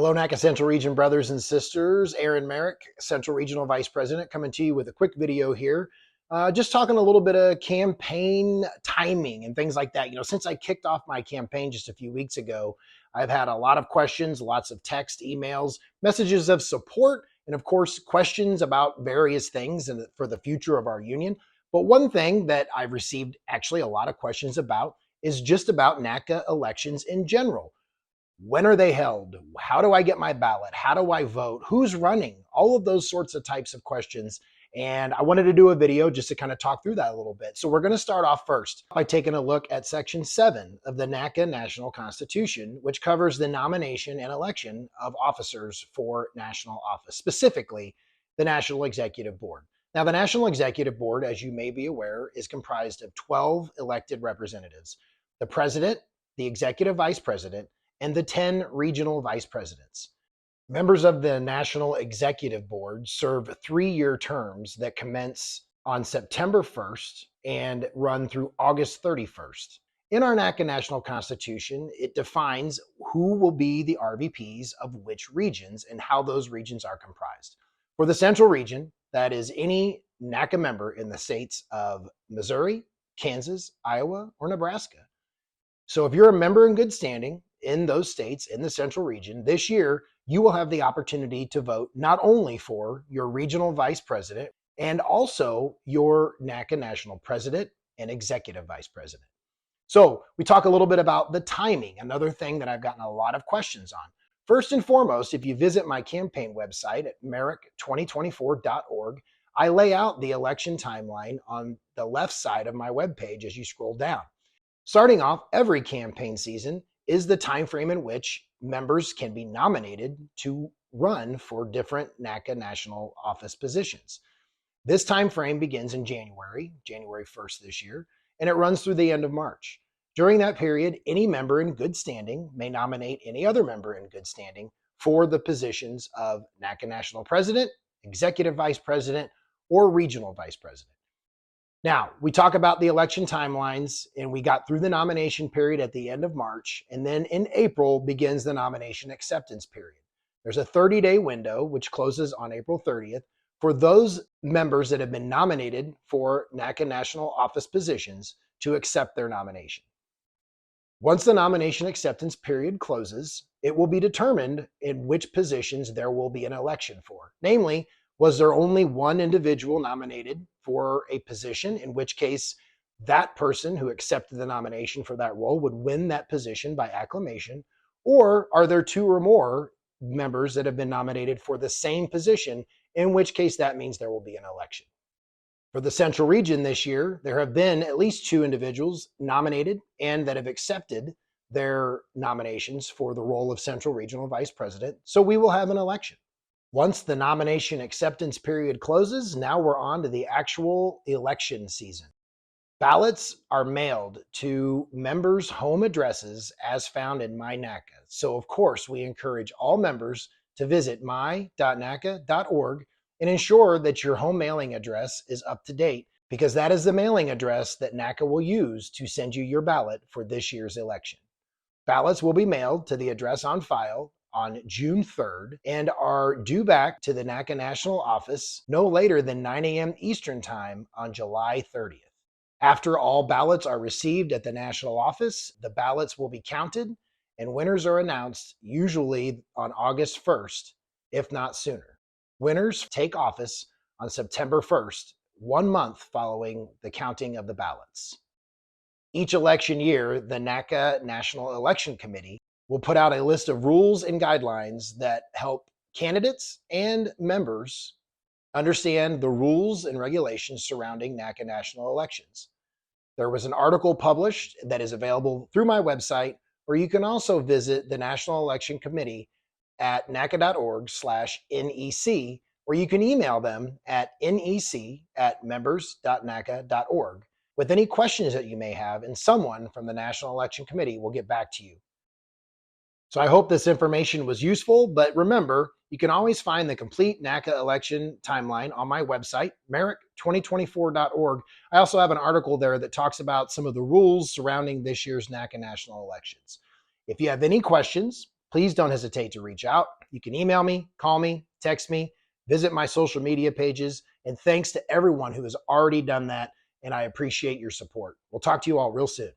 Hello, NATCA Central Region brothers and sisters. Aaron Merrick, Central Regional Vice President, coming to you with a quick video here. Just talking a little bit of campaign timing and things like that. Since I kicked off my campaign just a few weeks ago, I've had a lot of questions, lots of text, emails, messages of support, and of course, questions about various things for the future of our union. But one thing that I've received actually a lot of questions about is just about NATCA elections in general. When are they held? How do I get my ballot? How do I vote? Who's running? All of those sorts of types of questions. And I wanted to do a video just to kind of talk through that a little bit. So we're going to start off first by taking a look at Section 7 of the NATCA National Constitution, which covers the nomination and election of officers for national office, specifically the National Executive Board. Now, the National Executive Board, as you may be aware, is comprised of 12 elected representatives: the president, the executive vice president, and the 10 regional vice presidents. Members of the National Executive Board serve 3-year terms that commence on September 1st and run through August 31st. In our NATCA National Constitution, it defines who will be the RVPs of which regions and how those regions are comprised. For the Central Region, that is any NATCA member in the states of Missouri, Kansas, Iowa, or Nebraska. So if you're a member in good standing in those states in the Central Region, this year you will have the opportunity to vote not only for your regional vice president and also your NATCA national president and executive vice president. So we talk a little bit about the timing, another thing that I've gotten a lot of questions on. First and foremost, if you visit my campaign website at merrick2024.org, I lay out the election timeline on the left side of my webpage as you scroll down. Starting off every campaign season is the time frame in which members can be nominated to run for different NATCA national office positions. This time frame begins in January 1st this year, and it runs through the end of March. During that period, any member in good standing may nominate any other member in good standing for the positions of NATCA national president, executive vice president, or regional vice president. Now, we talk about the election timelines, and we got through the nomination period at the end of March, and then in April begins the nomination acceptance period. There's a 30-day window, which closes on April 30th, for those members that have been nominated for NATCA national office positions to accept their nomination. Once the nomination acceptance period closes, it will be determined in which positions there will be an election for. Namely, was there only one individual nominated for a position, in which case that person who accepted the nomination for that role would win that position by acclamation? Or are there 2 or more members that have been nominated for the same position, in which case that means there will be an election? For the Central Region this year, there have been at least 2 individuals nominated and that have accepted their nominations for the role of Central Regional Vice President, so we will have an election. Once the nomination acceptance period closes, now we're on to the actual election season. Ballots are mailed to members' home addresses as found in My NATCA. So of course, we encourage all members to visit my.natca.org and ensure that your home mailing address is up to date, because that is the mailing address that NATCA will use to send you your ballot for this year's election. Ballots will be mailed to the address on file on June 3rd and are due back to the NATCA National Office no later than 9 a.m. Eastern Time on July 30th. After all ballots are received at the National Office, the ballots will be counted and winners are announced usually on August 1st, if not sooner. Winners take office on September 1st, 1 month following the counting of the ballots. Each election year, the NATCA National Election Committee will put out a list of rules and guidelines that help candidates and members understand the rules and regulations surrounding NATCA national elections. There was an article published that is available through my website, or you can also visit the National Election Committee at natca.org/NEC, or you can email them at nec@members.natca.org with any questions that you may have, and someone from the National Election Committee will get back to you. So I hope this information was useful, but remember, you can always find the complete NATCA election timeline on my website, merrick2024.org. I also have an article there that talks about some of the rules surrounding this year's NATCA national elections. If you have any questions, please don't hesitate to reach out. You can email me, call me, text me, visit my social media pages. And thanks to everyone who has already done that. And I appreciate your support. We'll talk to you all real soon.